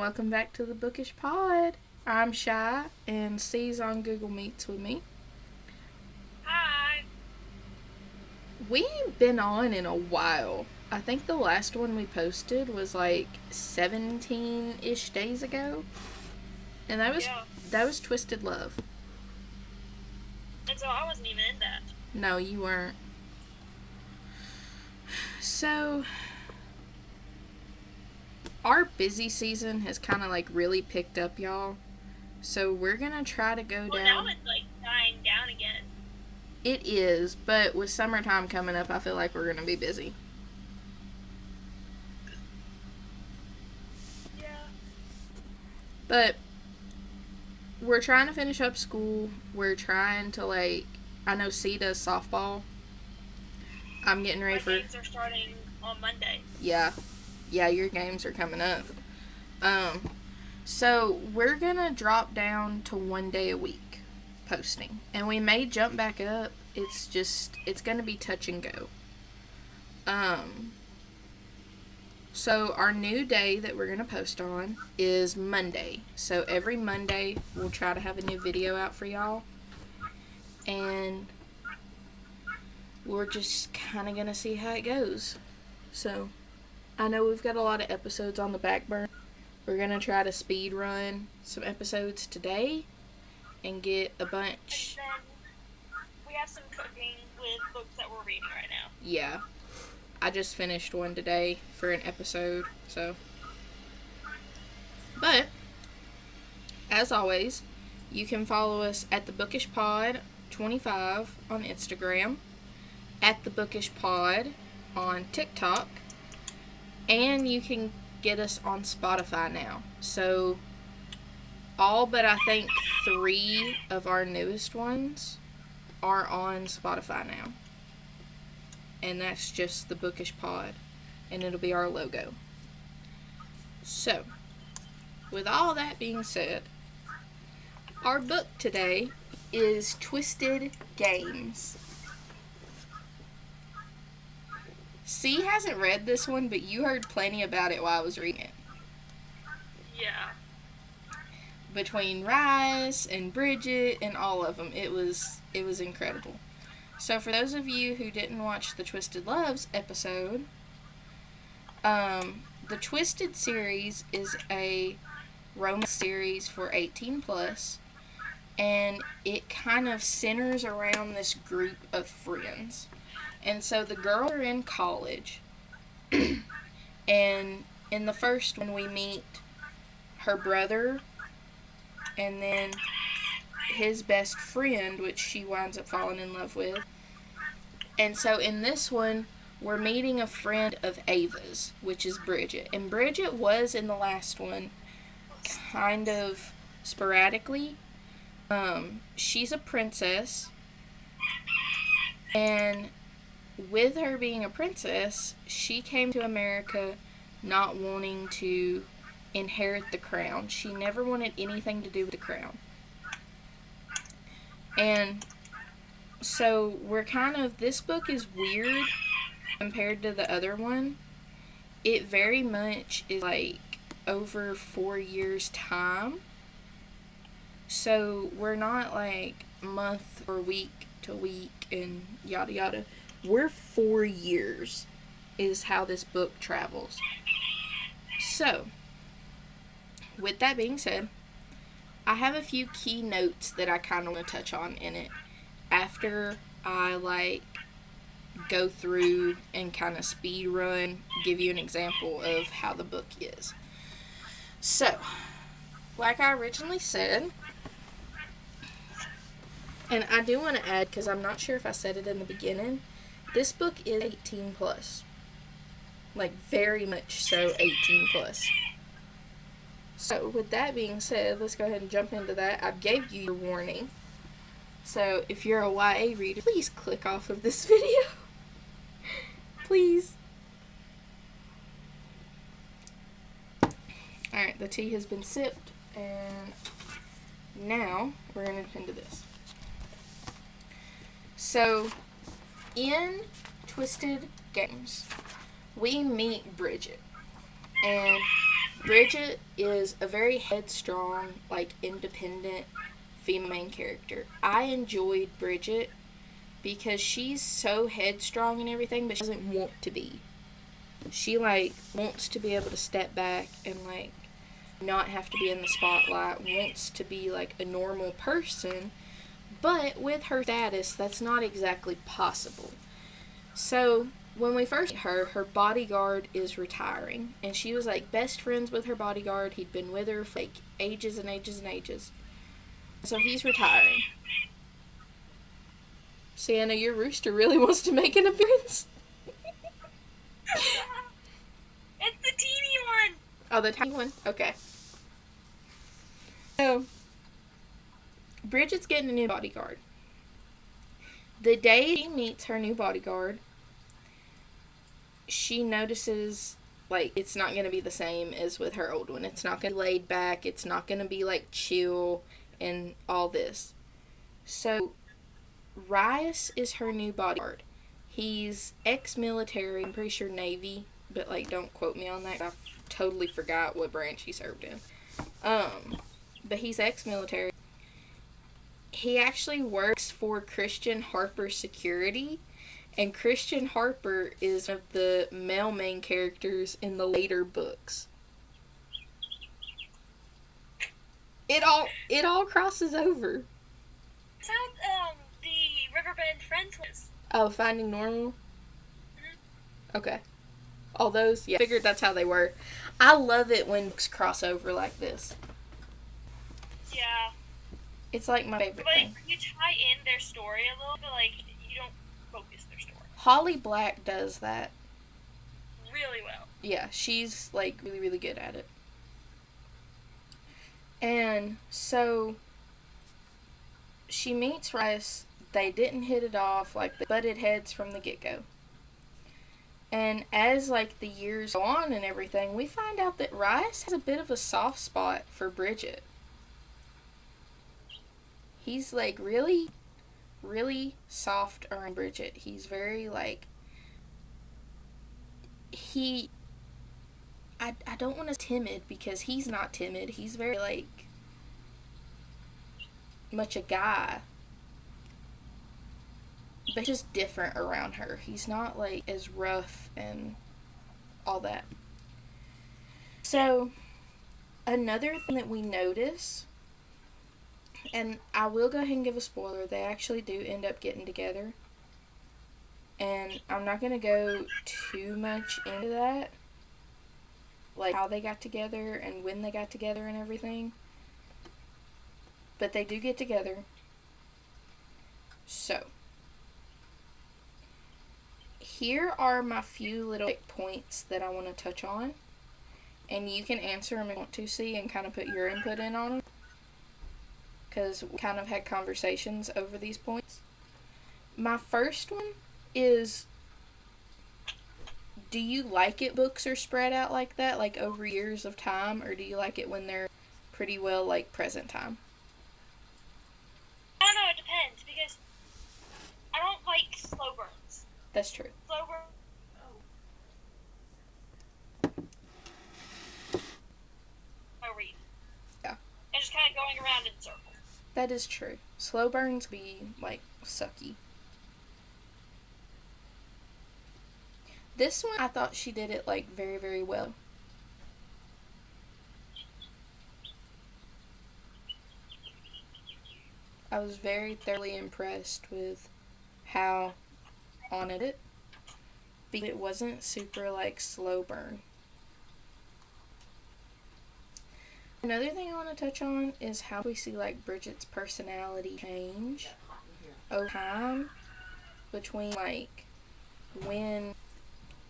welcome back to the Bookish Pod. I'm Shy, and C's on Google Meets with me. Hi. We ain't been on in a while. I think the last one we posted was like 17-ish days ago. And that was Twisted Love. And so I wasn't even in that. No, you weren't. So, our busy season has kind of like really picked up, y'all. So we're gonna try to go Well, down. now it's like dying down again. It is, but with summertime coming up, I feel like we're gonna be busy. Yeah. But we're trying to finish up school. We're trying to I know C does softball. I'm getting ready My games are starting on Monday. Yeah, your games are coming up. So we're gonna drop down to 1 day a week posting, and we may jump back up. It's gonna be touch and go. So our new day that we're gonna post on is Monday. So every Monday we'll try to have a new video out for y'all, and we're just kind of gonna see how it goes. So I know we've got a lot of episodes on the back burner. We're gonna try to speed run some episodes today and get a bunch. And then we have some cooking with books that we're reading right now. Yeah, I just finished one today for an episode, so. But as always, you can follow us at the Bookish Pod 25 on Instagram, at the Bookish Pod on TikTok, and you can get us on Spotify now. So all but I think 3 of our newest ones are on Spotify now. And that's just the Bookish Pod, and it'll be our logo. So, with all that being said, our book today is Twisted Games. C hasn't read this one, but you heard plenty about it while I was reading it. Yeah. Between Rise and Bridget and all of them, it was incredible. So for those of you who didn't watch the Twisted Loves episode, the Twisted series is a romance series for 18 plus, and it kind of centers around this group of friends. And so the girls are in college, and in the first one we meet her brother and then his best friend, which she winds up falling in love with. And so in this one, we're meeting a friend of Ava's, which is Bridget. And Bridget was in the last one kind of sporadically. She's a princess, and with her being a princess, she came to America not wanting to inherit the crown. She never wanted anything to do with the crown. And so this book is weird compared to the other one. It very much is over 4 years' time. So we're not month or week to week and yada yada. We're 4 years is how this book travels. So, with that being said, I have a few key notes that I kind of want to touch on in it after I go through and kind of speed run, give you an example of how the book is. So, like I originally said, and I do want to add, because I'm not sure if I said it in the beginning, this book is 18 plus. Very much so 18 plus. So, with that being said, let's go ahead and jump into that. I gave you your warning. So, if you're a YA reader, please click off of this video. Please. Alright, the tea has been sipped, and now we're going to get into this. So, in Twisted Games, we meet Bridget. And Bridget is a very headstrong, like, independent female main character. I enjoyed Bridget because she's so headstrong and everything, but she doesn't want to be. She, like, wants to be able to step back and, like, not have to be in the spotlight, wants to be, like, a normal person, but with her status, that's not exactly possible. So, when we first met her, her bodyguard is retiring, and she was, like, best friends with her bodyguard. He'd been with her for, like, ages and ages and ages. So he's retiring. Sienna, your rooster really wants to make an appearance. It's the teeny one. Oh, the tiny one? Okay. So, Bridget's getting a new bodyguard. The day she meets her new bodyguard, she notices, like, it's not going to be the same as with her old one. It's not going to be laid back. It's not going to be, like, chill and all this. So, Rias is her new bodyguard. He's ex-military, I'm pretty sure Navy, but, like, don't quote me on that. I totally forgot what branch he served in. But he's ex-military. He actually works for Christian Harper Security, and Christian Harper is one of the male main characters in the later books. It all crosses over. That's how the Riverbend Friends was. Oh, Finding Normal? Okay. All those? Yeah, I figured that's how they were. I love it when books cross over like this. Yeah. It's like my favorite But thing. you tie in their story a little bit, like, you don't focus their story. Holly Black does that. Really well. Yeah, she's, like, really, really good at it. And so, she meets Rice. They didn't hit it off, like, they butted heads from the get-go. And as, like, the years go on and everything, we find out that Rice has a bit of a soft spot for Bridget. He's, like, really, really soft around Bridget. He's very, like, I don't want to say timid, because he's not timid. He's very, like, much a guy. But just different around her. He's not, like, as rough and all that. So, another thing that we notice, and I will go ahead and give a spoiler, they actually do end up getting together. And I'm not going to go too much into that. Like, how they got together and when they got together and everything. But they do get together. So, here are my few little points that I want to touch on. And you can answer them if you want to see and kind of put your input in on them. Because we kind of had conversations over these points. My first one is, do you like it books are spread out like that, like over years of time, or do you like it when they're pretty well, like, present time? I don't know, it depends, because I don't like slow burns. That's true. Slow burn. I read. Yeah. And just kind of going around in circles. That is true. Slow burns be, like, sucky. This one, I thought she did it, like, very, very well. I was very thoroughly impressed with how on it, because it wasn't super, like, slow burn. Another thing I want to touch on is how we see, like, Bridget's personality change over time between, like, when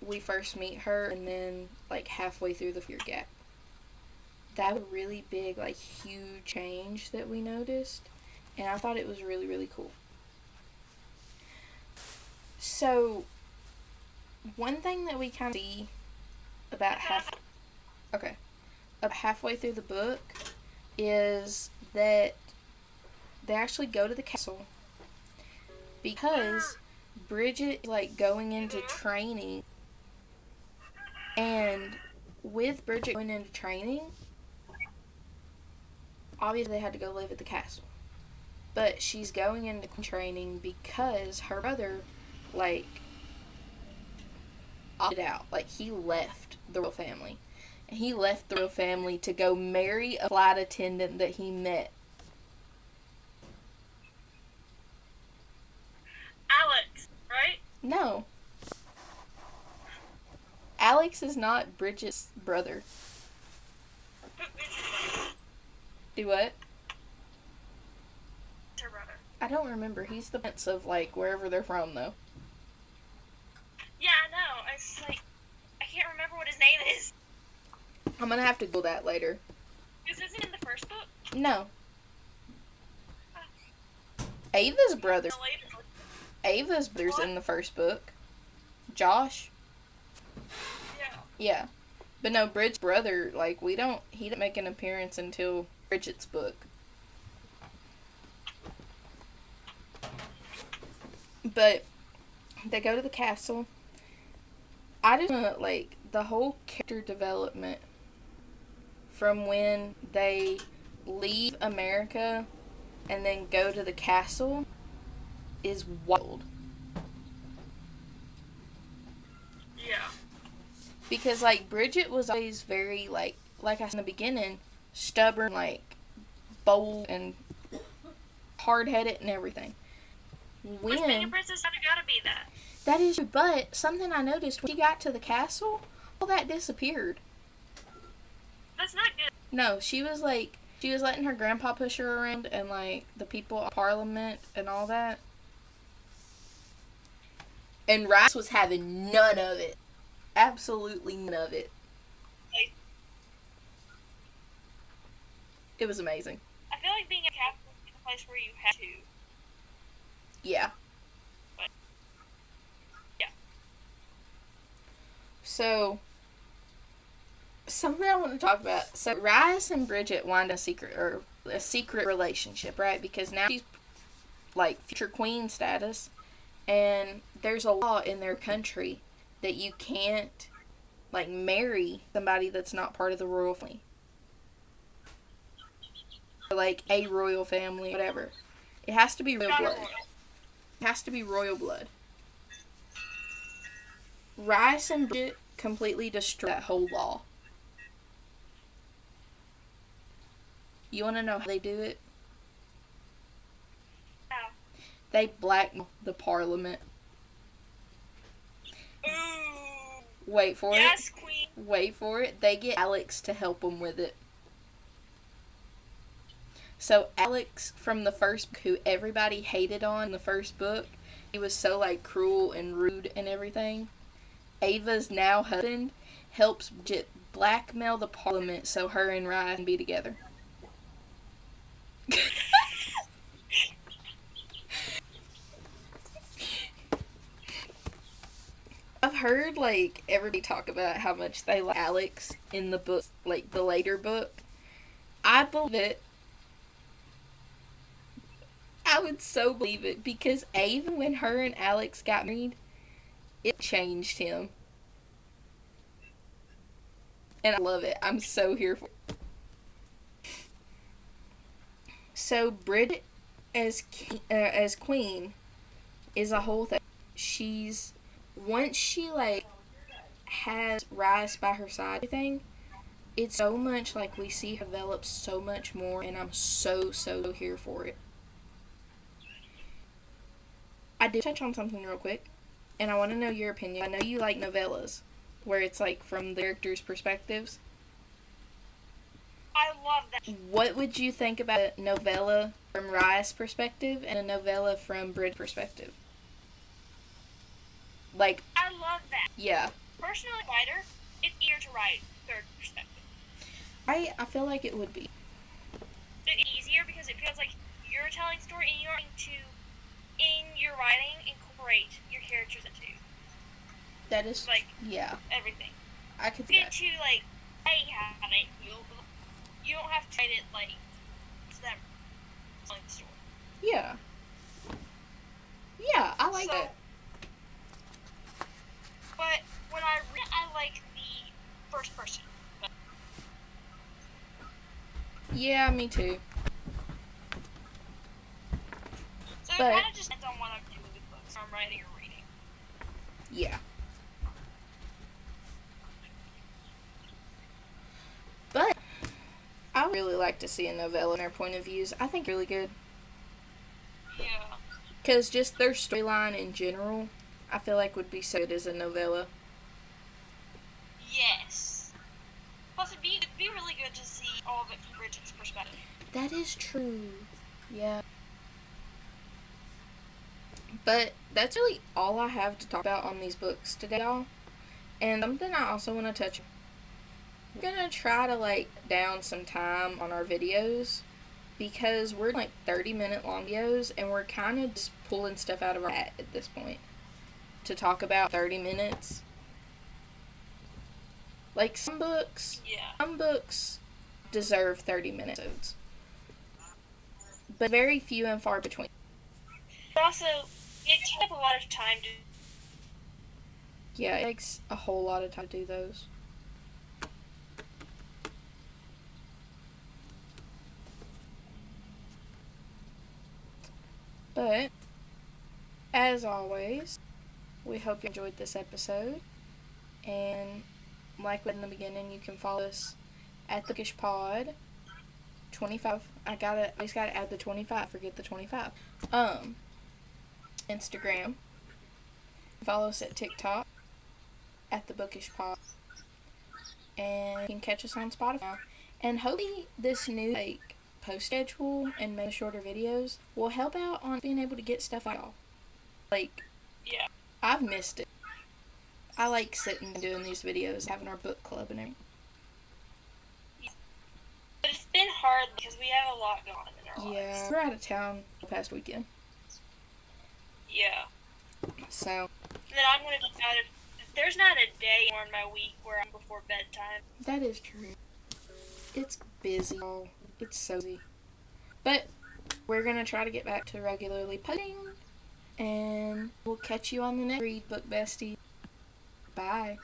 we first meet her and then, like, halfway through the 4-year gap. That was a really big, like, huge change that we noticed, and I thought it was really, really cool. So, one thing that we kind of see about halfway through the book is that they actually go to the castle because Bridget is, like, going into training, and with Bridget going into training, obviously they had to go live at the castle. But she's going into training because her brother, like, opted out. Like, he left the royal family. And he left the royal family to go marry a flight attendant that he met. Alex, right? No. Alex is not Bridget's brother. Do what? Her brother. I don't remember. He's the prince of, like, wherever they're from, though. Yeah, I know. It's like, I can't remember what his name is. I'm gonna have to Google that later. This isn't in the first book? No. Ava's brother. The later book. Ava's brother's in the first book. Josh. Yeah. Yeah. But no, Bridget's brother, like, he didn't make an appearance until Bridget's book. But they go to the castle. I just want, like, the whole character development from when they leave America and then go to the castle is wild. Yeah. Because, like, Bridget was always very, like I said in the beginning, stubborn, like, bold and hard-headed and everything. Which being a princess kind of gotta be that. That is true, but something I noticed when she got to the castle, all that disappeared. That's not good. No, she was letting her grandpa push her around and, like, the people of Parliament and all that. And Rice was having none of it. Absolutely none of it. It was amazing. I feel like being a Catholic is a place where you have to. Yeah. But, yeah. So, something I want to talk about. So, Rice and Bridget wind a secret relationship, right? Because now she's, like, future queen status. And there's a law in their country that you can't, like, marry somebody that's not part of the royal family. Or, like, a royal family, whatever. It has to be royal blood. It has to be royal blood. Rice and Bridget completely destroyed that whole law. You want to know how they do it? How? They blackmail the Parliament. Ooh. Wait for it. Yes, queen. Wait for it. They get Alex to help them with it. So Alex from the first book, who everybody hated on in the first book, he was so, like, cruel and rude and everything. Ava's now husband helps blackmail the Parliament so her and Ryan can be together. I've heard, like, everybody talk about how much they like Alex in the book, like, the later book. I believe it. I would so believe it, because Ava, when her and Alex got married, it changed him. And I love it. I'm so here for it. So, Bridget as queen is a whole thing. Once she, like, has Rice by her side, everything, it's so much, like, we see her develop so much more, and I'm so here for it. I did touch on something real quick, and I want to know your opinion. I know you like novellas, where it's, like, from the characters' perspectives. I love that. What would you think about a novella from Rice's perspective and a novella from Bridget's perspective? Like, I love that. yeah. Personally, writer, it's easier to write third perspective. I feel like it would be. It's easier because it feels like you're telling story and you're going to, in your writing, incorporate your characters into. That is, like, yeah. Everything. I could see Get that. to, like, I have it. You don't have to write it, like, to them telling the story. Yeah. Yeah, I like So, it. But when I read, I like the first person Yeah, me too. So it But- kind of just depends on what I'm doing with books, if I'm writing or reading. Yeah. But I would really like to see a novella and their point of views. I think really good. Yeah. Because just their storyline in general, I feel like would be so good as a novella. Yes. Plus, it'd be really good to see all of it from Bridget's perspective. That is true. Yeah. But that's really all I have to talk about on these books today, y'all. And something I also want to touch on. We're going to try to, down some time on our videos. Because we're, 30-minute long videos. And we're kind of just pulling stuff out of our hat at this point. To talk about 30 minutes. Some books... Yeah. Some books deserve 30-minute episodes. But very few and far between. But also, it takes up a lot of time to... Yeah, it takes a whole lot of time to do those. But, as always, we hope you enjoyed this episode. And, like in the beginning, you can follow us at the Bookish Pod 25. I just gotta add the 25. Forget the 25. Instagram. Follow us at TikTok at the Bookish Pod. And you can catch us on Spotify. And hopefully this new post schedule and make shorter videos will help out on being able to get stuff out. Yeah. I've missed it. I like sitting and doing these videos, having our book club and everything. But it's been hard because we have a lot going on in our lives. Yeah, we're out of town the past weekend. Yeah. So, And then I'm going to be out of... There's not a day more in my week where I'm before bedtime. that is true. It's busy. It's so busy. But, we're going to try to get back to regularly posting. And we'll catch you on the next Read Book Bestie. Bye.